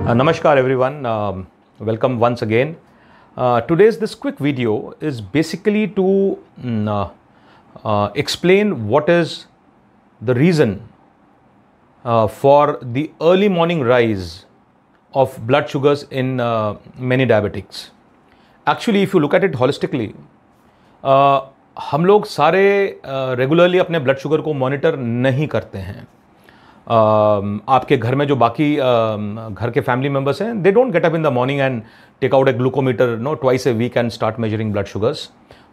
Namaskar everyone, welcome once again. Today's this quick video is basically to explain what is the reason for the early morning rise of blood sugars in many diabetics. Actually, if you look at it holistically, हम लोग सारे regularly अपने blood sugar को monitor नहीं करते हैं. आपके घर में जो बाकी घर के फैमिली मेंबर्स हैं, they don't get up in the morning and take out a glucometer twice a week and start measuring blood sugars.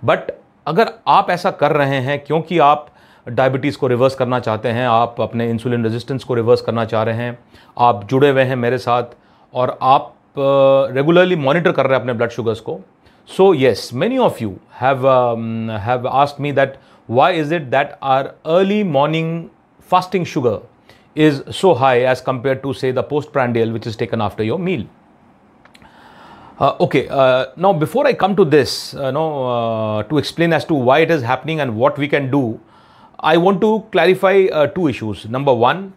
But अगर आप ऐसा कर रहे हैं क्योंकि आप डायबिटीज़ को रिवर्स करना चाहते हैं, आप अपने इंसुलिन रेजिस्टेंस को रिवर्स करना चाह रहे हैं, आप जुड़े हुए हैं मेरे साथ और आप रेगुलरली मॉनिटर कर रहे हैं अपने ब्लड शुगर्स को, so yes, many of you have asked me that why is it that our early morning fasting sugar is so high as compared to say the postprandial which is taken after your meal. Now before I come to this to explain as to why it is happening and what we can do, I want to clarify two issues. Number one,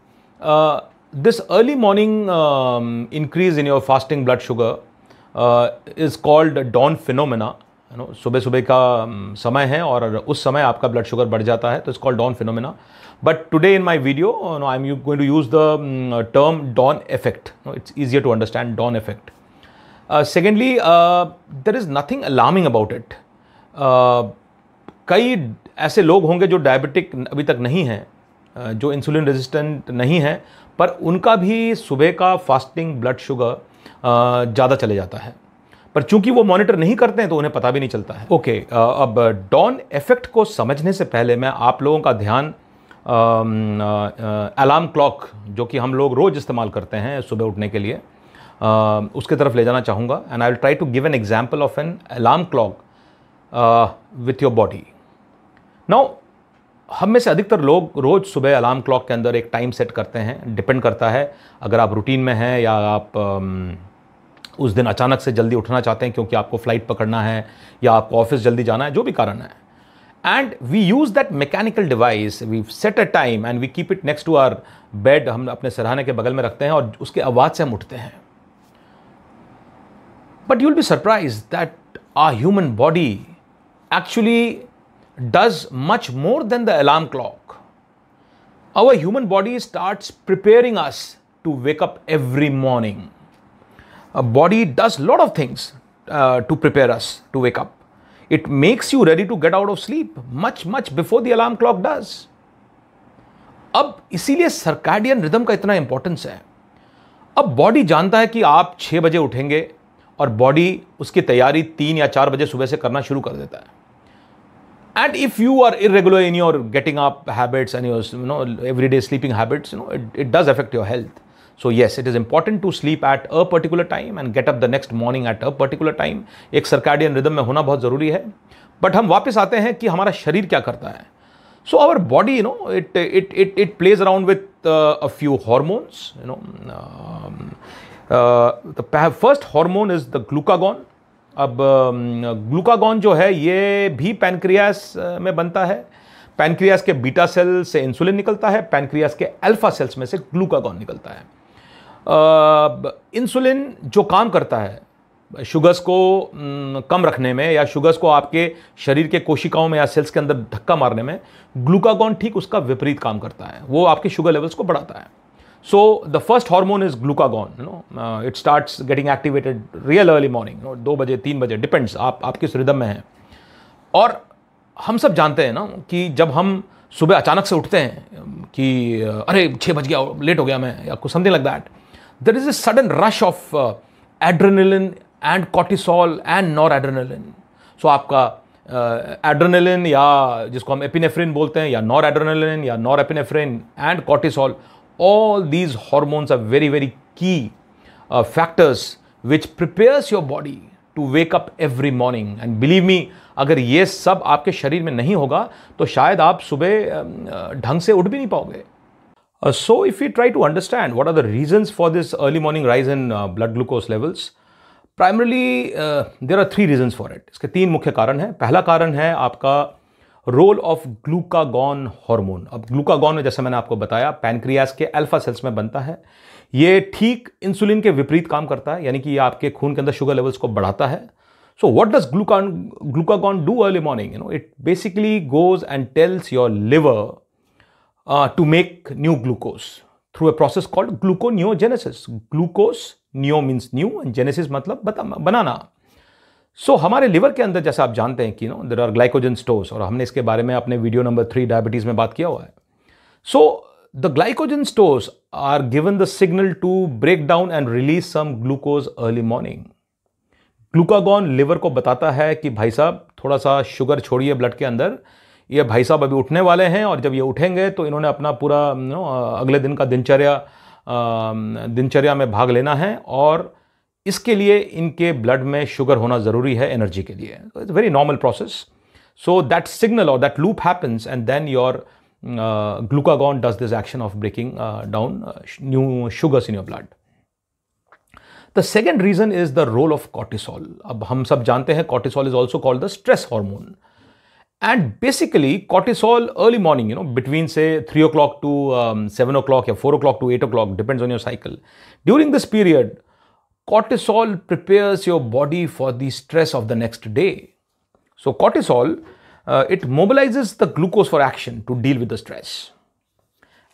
this early morning increase in your fasting blood sugar is called dawn phenomena. सुबह सुबह का समय है और उस समय आपका blood sugar बढ़ जाता है, तो it's called dawn phenomena. But today in my video, I'm going to use the term dawn effect. It's easier to understand, dawn effect. Secondly, there is nothing alarming about it. कई ऐसे लोग होंगे जो diabetic अभी तक नहीं हैं, जो इंसुलिन रेजिस्टेंट नहीं है, पर उनका भी सुबह का फास्टिंग ब्लड शुगर ज़्यादा चले जाता है, पर चूंकि वो मॉनिटर नहीं करते हैं तो उन्हें पता भी नहीं चलता है. अब डॉन इफेक्ट को समझने से पहले मैं आप लोगों का ध्यान अलार्म क्लॉक, जो कि हम लोग रोज़ इस्तेमाल करते हैं सुबह उठने के लिए, उसके तरफ ले जाना चाहूँगा. And I will try to give an example of an alarm clock with your body. Now हम में से अधिकतर लोग रोज़ सुबह अलार्म क्लॉक के अंदर एक टाइम सेट करते हैं. डिपेंड करता है अगर आप रूटीन में हैं या आप उस दिन अचानक से जल्दी उठना चाहते हैं क्योंकि आपको फ्लाइट पकड़ना है या आपको ऑफिस जल्दी जाना है, जो भी कारण है. And we use that mechanical device, we set a time and we keep it next to our bed. हम अपने सिरहाने के बगल में रखते हैं और उसके आवाज़ से हम उठते हैं. But you will be surprise that our human body actually does much more than the alarm clock. Our human body starts preparing us to wake up every morning. A body does a lot of things to prepare us to wake up. It makes you ready to get out of sleep much before the alarm clock does. अब इसीलिए circadian rhythm का इतना importance है. अब body जानता है कि आप 6 बजे उठेंगे और बॉडी उसकी तैयारी 3 या 4 बजे सुबह से करना शुरू कर देता है. And if you are irregular in your getting up habits and your everyday sleeping habits, it does affect your health. So yes, it is important to sleep at a particular time and get up the next morning at a particular time. एक circadian rhythm में होना बहुत ज़रूरी है. But हम वापस आते हैं कि हमारा शरीर क्या करता है. So our body, it plays around with a few hormones. The first hormone is the glucagon. अब ग्लूकागॉन जो है ये भी पैनक्रियास में बनता है. पैनक्रियास के बीटा सेल से इंसुलिन निकलता है, पैनक्रियास के अल्फा सेल्स में से ग्लूकागॉन निकलता है. इंसुलिन जो काम करता है शुगर्स को कम रखने में या शुगर्स को आपके शरीर के कोशिकाओं में या सेल्स के अंदर धक्का मारने में, ग्लूकागॉन ठीक उसका विपरीत काम करता है. वो आपके शुगर लेवल्स को बढ़ाता है. So the first hormone is glucagon. It starts getting activated real early morning. 2 बजे 3 बजे, depends आप किस रिदम में हैं. और हम सब जानते हैं ना कि जब हम सुबह अचानक से उठते हैं कि अरे 6 बज गया, लेट हो गया मैं, या कुछ something like that, there is a sudden rush of adrenaline and cortisol and noradrenaline. So आपका एड्रेनलिन या जिसको हम एपिनेफ्रिन बोलते हैं, या नॉरएड्रेनलिन या norepinephrine and cortisol, all these hormones are very key factors which prepares your body to wake up every morning. And believe me, अगर ये सब आपके शरीर में नहीं होगा तो शायद आप सुबह ढंग से उठ भी नहीं पाओगे. So if we try to understand what are the reasons for this early morning rise in blood glucose levels, primarily there are 3 reasons for it. इसके 3 मुख्य कारण हैं. पहला कारण है आपका रोल ऑफ ग्लूकागॉन हार्मोन. अब ग्लूकागॉन, जैसे मैंने आपको बताया, पैनक्रियास के अल्फा सेल्स में बनता है. ये ठीक इंसुलिन के विपरीत काम करता है, यानी कि ये आपके खून के अंदर शुगर लेवल्स को बढ़ाता है. So what does glucagon do early morning? It basically goes and tells your liver to make new glucose through a process called gluconeogenesis. Glucose, neo means new and genesis मतलब बनाना. So हमारे liver के अंदर जैसा आप जानते हैं कि there are glycogen stores, और हमने इसके बारे में अपने वीडियो नंबर 3 डायबिटीज में बात किया हुआ है. So the glycogen stores are given the signal to break down and release some glucose early morning. Glucagon liver को बताता है कि भाई साहब थोड़ा सा शुगर छोड़िए ब्लड के अंदर, ये भाई साहब अभी उठने वाले हैं, और जब ये उठेंगे तो इन्होंने अपना पूरा अगले दिन का दिनचर्या में भाग लेना है, और इसके लिए इनके ब्लड में शुगर होना ज़रूरी है एनर्जी के लिए. It's very normal process. So that signal or that loop happens and then your glucagon does this action of breaking down new sugars in your blood. The second reason is the role of cortisol. अब हम सब जानते हैं cortisol is also called the stress hormone. And basically cortisol early morning, between say 3 o'clock to 7 o'clock or 4 o'clock to 8 o'clock, depends on your cycle. During this period, cortisol prepares your body for the stress of the next day. So cortisol, it mobilizes the glucose for action to deal with the stress.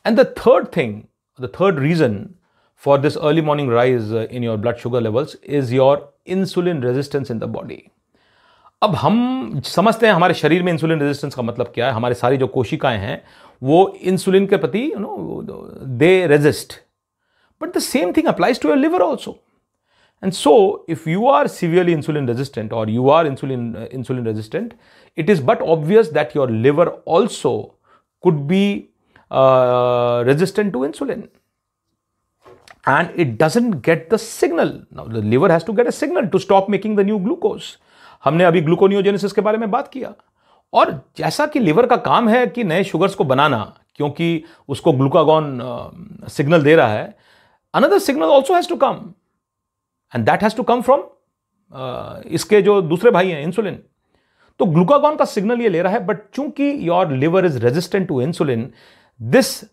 And the third reason for this early morning rise in your blood sugar levels is your insulin resistance in the body. अब हम समझते हैं हमारे शरीर में insulin resistance का मतलब क्या है. हमारे सारी जो कोशिकाएं हैं वो इंसुलिन के प्रति they resist, but the same thing applies to your liver also. And so if you are severely insulin resistant or you are insulin resistant, it is but obvious that your liver also could be resistant to insulin. And it doesn't get the signal. Now the liver has to get a signal to stop making the new glucose. हमने अभी gluconeogenesis के बारे में बात किया, और जैसा कि लिवर का काम है कि नए शुगर्स को बनाना, क्योंकि उसको ग्लूकागॉन सिग्नल दे रहा है, another signal also has to come, and that has to come from इसके जो दूसरे भाई हैं इंसुलिन. तो ग्लूकागॉन का सिग्नल ये ले रहा है, बट चूंकि your liver is resistant to insulin, this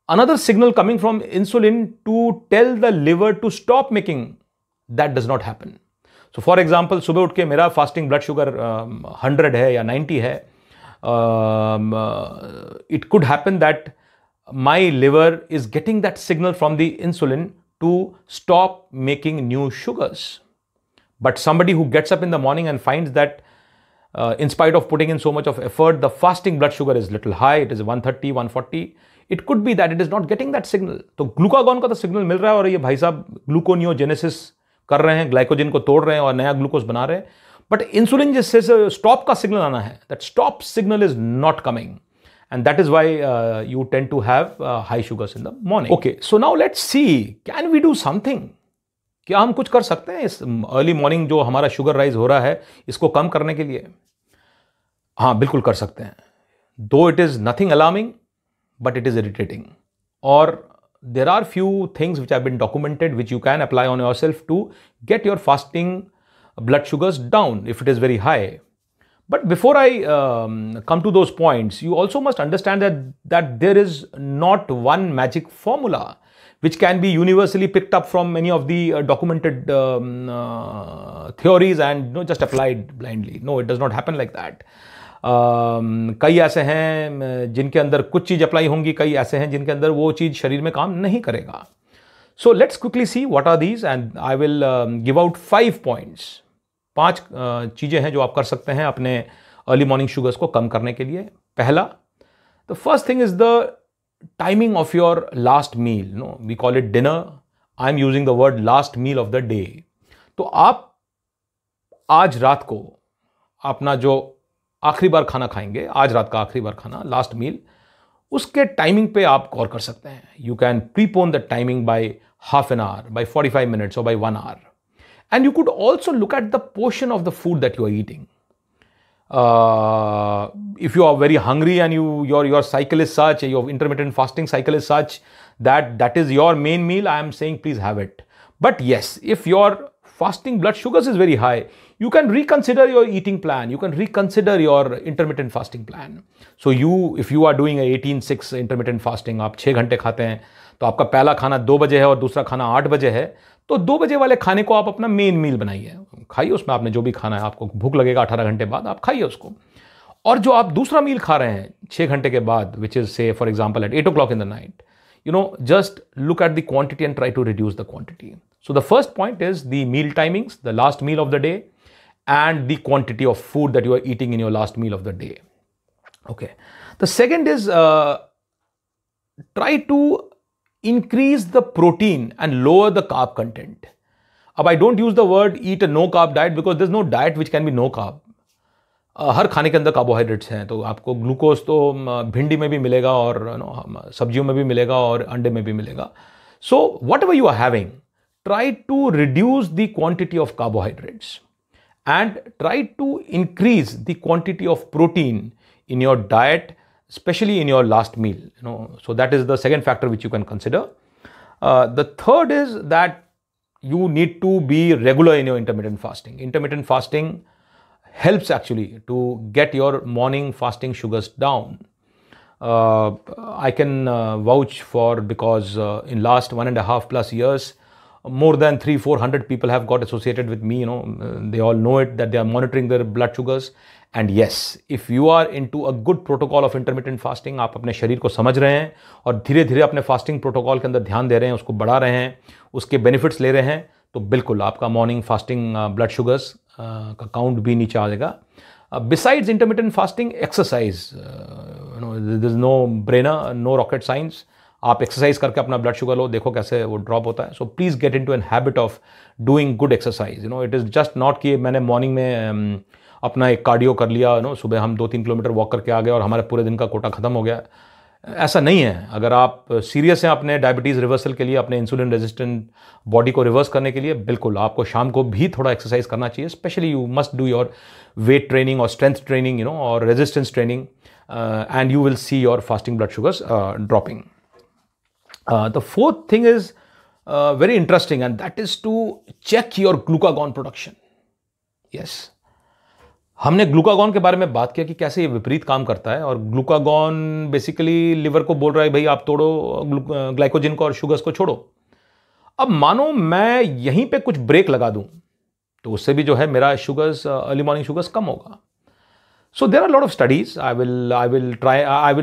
another signal coming from insulin to tell the liver to stop making, that does not happen. So for example, सुबह उठ के मेरा फास्टिंग ब्लड शुगर 100 है या 90 है, it could happen that my liver is getting that signal from the insulin to stop making new sugars. But somebody who gets up in the morning and finds that in spite of putting in so much of effort, the fasting blood sugar is little high, it is 130, 140, it could be that it is not getting that signal. तो glucagon का तो signal मिल रहा है, और ये भाई साहब gluconeogenesis कर रहे हैं, ग्लाइकोजन को तोड़ रहे हैं और नया ग्लूकोज बना रहे हैं, बट इंसुलिन जिससे स्टॉप का सिग्नल आना है, that stop signal is not coming, and that is why you tend to have high sugars in the morning. Okay, so now let's see, can we do something? क्या हम कुछ कर सकते हैं इस अर्ली मॉर्निंग जो हमारा शुगर राइज हो रहा है, इसको कम करने के लिए? हाँ, बिल्कुल कर सकते हैं. दो it is nothing alarming, but it is irritating, or there are few things which have been documented which you can apply on yourself to get your fasting blood sugars down if it is very high. But before I come to those points, you also must understand that there is not one magic formula which can be universally picked up from many of the documented theories and just applied blindly. No, it does not happen like that. कई ऐसे हैं जिनके अंदर कुछ चीज़ apply होंगी, कई ऐसे हैं जिनके अंदर वो चीज़ शरीर में काम नहीं करेगा. So let's quickly see what are these, and I will give out 5 points. 5 चीज़ें हैं जो आप कर सकते हैं अपने अर्ली मॉर्निंग शुगर्स को कम करने के लिए. पहला, the first thing is the timing of your last meal. No, we call it dinner, I am using the word last meal of the day. तो आप आज रात को अपना जो आखिरी बार खाना खाएंगे, आज रात का आखिरी बार खाना, लास्ट मील, उसके टाइमिंग पे आप गौर कर सकते हैं. You can prepone the timing by half an hour, by 45 minutes or by 1 hour. And you could also look at the portion of the food that you are eating. If you are very hungry and your cycle is such, your intermittent fasting cycle is such that is your main meal, I am saying please have it. But yes, if your fasting blood sugars is very high, you can reconsider your eating plan. You can reconsider your intermittent fasting plan. So if you are doing a 18-6 intermittent fasting, आप 6 घंटे खाते हैं, तो आपका पहला खाना 2 बजे है और दूसरा खाना 8 बजे है, तो 2 बजे वाले खाने को आप अपना मेन मील बनाइए, खाइए, उसमें आपने जो भी खाना है, आपको भूख लगेगा 18 घंटे बाद, आप खाइए उसको। और जो आप दूसरा मील खा रहे हैं 6 घंटे के बाद, which is say for example at 8 o'clock in the night, just look at the quantity and try to reduce the quantity. So the first point is the meal timings, the last meal of the day, and the quantity of food that you are eating in your last meal of the day. Okay. The second is try to increase the protein and lower the carb content. Ab I don't use the word eat a no carb diet because there's no diet which can be no carb. हर खाने के अंदर carbohydrates हैं, तो आपको glucose तो भिंडी में भी मिलेगा और सब्जियों में भी मिलेगा और अंडे में भी मिलेगा. So whatever you are having, try to reduce the quantity of carbohydrates and try to increase the quantity of protein in your diet, especially in your last meal. So that is the second factor which you can consider. The third is that you need to be regular in your intermittent fasting. Intermittent fasting helps actually to get your morning fasting sugars down. I can vouch for, because in last 1.5+ years, more than 300-400 people have got associated with me. They all know it, that they are monitoring their blood sugars. And yes, if you are into a good protocol of intermittent fasting, आप अपने शरीर को समझ रहे हैं और धीरे धीरे अपने फास्टिंग प्रोटोकॉल के अंदर ध्यान दे रहे हैं, उसको बढ़ा रहे हैं, उसके बेनिफिट्स ले रहे हैं, तो बिल्कुल आपका मॉर्निंग फास्टिंग ब्लड शुगर्स का काउंट भी नीचे आ जाएगा. Besides intermittent fasting, exercise, this is no brainer, no rocket science. आप एक्सरसाइज करके अपना ब्लड शुगर लो, देखो कैसे वो ड्रॉप होता है. So please get into an habit of doing good exercise. It is just not कि मैंने मॉर्निंग में अपना एक कार्डियो कर लिया, सुबह हम 2-3 किलोमीटर वॉक करके आ गए और हमारे पूरे दिन का कोटा खत्म हो गया. ऐसा नहीं है. अगर आप सीरियस हैं अपने डायबिटीज़ रिवर्सल के लिए, अपने इंसुलिन रेजिस्टेंट बॉडी को रिवर्स करने के लिए, बिल्कुल आपको शाम को भी थोड़ा एक्सरसाइज करना चाहिए. Specially you must do your weight training और स्ट्रेंथ ट्रेनिंग, और resistance training, and you will see your fasting blood sugars dropping. The fourth thing is very interesting, and that is to check your glucagon production. Yes, हमने glucagon के बारे में बात किया कि कैसे ये विपरीत काम करता है. और ग्लूकागॉन बेसिकली लिवर को बोल रहा है भाई आप तोड़ो ग्लाइकोजन को और शुगर्स को छोड़ो. अब मानो मैं यहीं पे कुछ ब्रेक लगा दूं, तो उससे भी जो है मेरा शुगर्स, अर्ली मॉर्निंग शुगर्स कम होगा. So there are a lot of studies. I will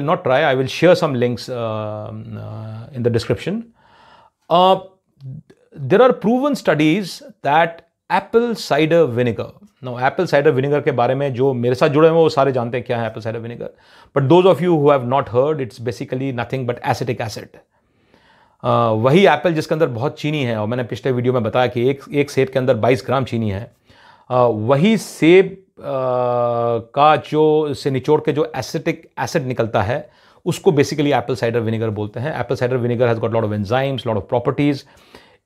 not try. I will share some links in the description. There are proven studies that apple cider vinegar. Now, apple cider vinegar के बारे में जो मेरे साथ जुड़े हैं वो सारे जानते हैं क्या है apple cider vinegar. But those of you who have not heard, it's basically nothing but acetic acid. वही एप्पल जिसके अंदर बहुत चीनी है, और मैंने पिछले वीडियो में बताया कि एक सेब के अंदर 22 ग्राम चीनी है. वही सेब का जो से निचोड़ के जो एसिटिक एसिड निकलता है, उसको बेसिकली एप्पल साइडर विनेगर बोलते हैं. Apple cider vinegar has got lot of enzymes, lot of properties.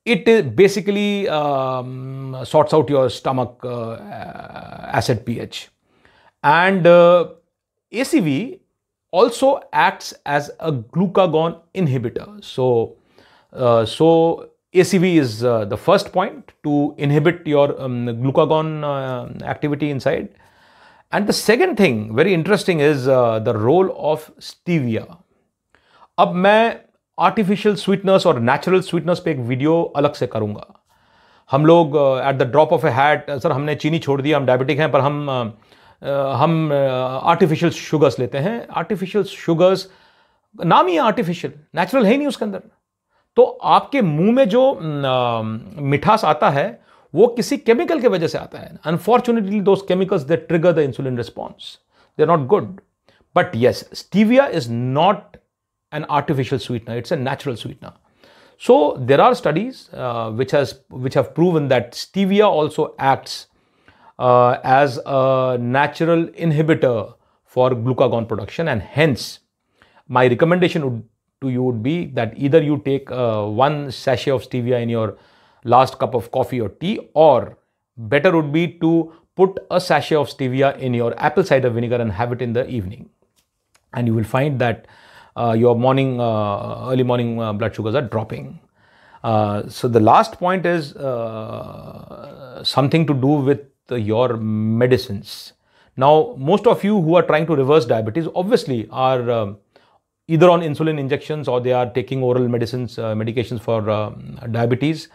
It basically sorts out your stomach acid pH. And ACV also acts as a glucagon inhibitor. So ACV is the first point to inhibit your glucagon activity inside. And the second thing, very interesting, is the role of stevia. अब मैं artificial sweeteners और natural sweeteners पे एक video अलग से करूंगा. हम लोग at the drop of A hat, sir हमने चीनी छोड़ दिया, हम डायबिटिक हैं, पर हम आर्टिफिशियल शुगर्स लेते हैं. आर्टिफिशियल शुगर्स, नाम ही है आर्टिफिशियल, नेचुरल है ही नहीं उसके अंदर. तो आपके मुंह में जो मिठास आता है वो किसी केमिकल की वजह से आता है. Unfortunately those chemicals they trigger the insulin response, they are not good. But yes, stevia is not an artificial sweetener, it's a natural sweetener. So there are studies which have proven that stevia also acts as a natural inhibitor for glucagon production, and hence my recommendation to you would be that either you take 1 sachet of stevia in your last cup of coffee or tea, or better would be to put a sachet of stevia in your apple cider vinegar and have it in the evening, and you will find that your early morning blood sugars are dropping. So the last point is something to do with your medicines. Now, most of you who are trying to reverse diabetes obviously are either on insulin injections or they are taking oral medications for diabetes.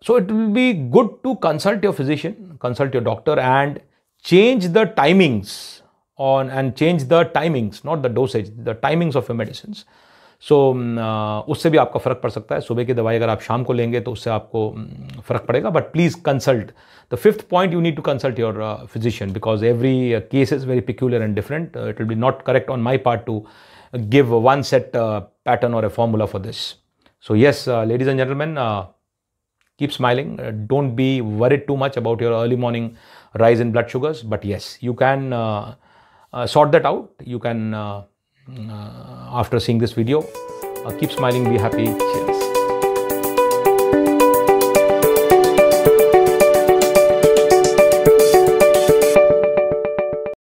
So it will be good to consult your physician, consult your doctor, and change the timings not the dosage, the timings of your medicines. So उससे भी आपका फ़र्क पड़ सकता है. सुबह की दवाई अगर आप शाम को लेंगे तो उससे आपको फ़र्क पड़ेगा. But please consult. The fifth point, you need to consult your physician because every case is very peculiar and different. It will be not correct on my part to give one set pattern or a formula for this. So yes, ladies and gentlemen, keep smiling. Don't be worried too much about your early morning rise in blood sugars. But yes, you can sort that out. You can after seeing this video. Keep smiling, be happy. Cheers.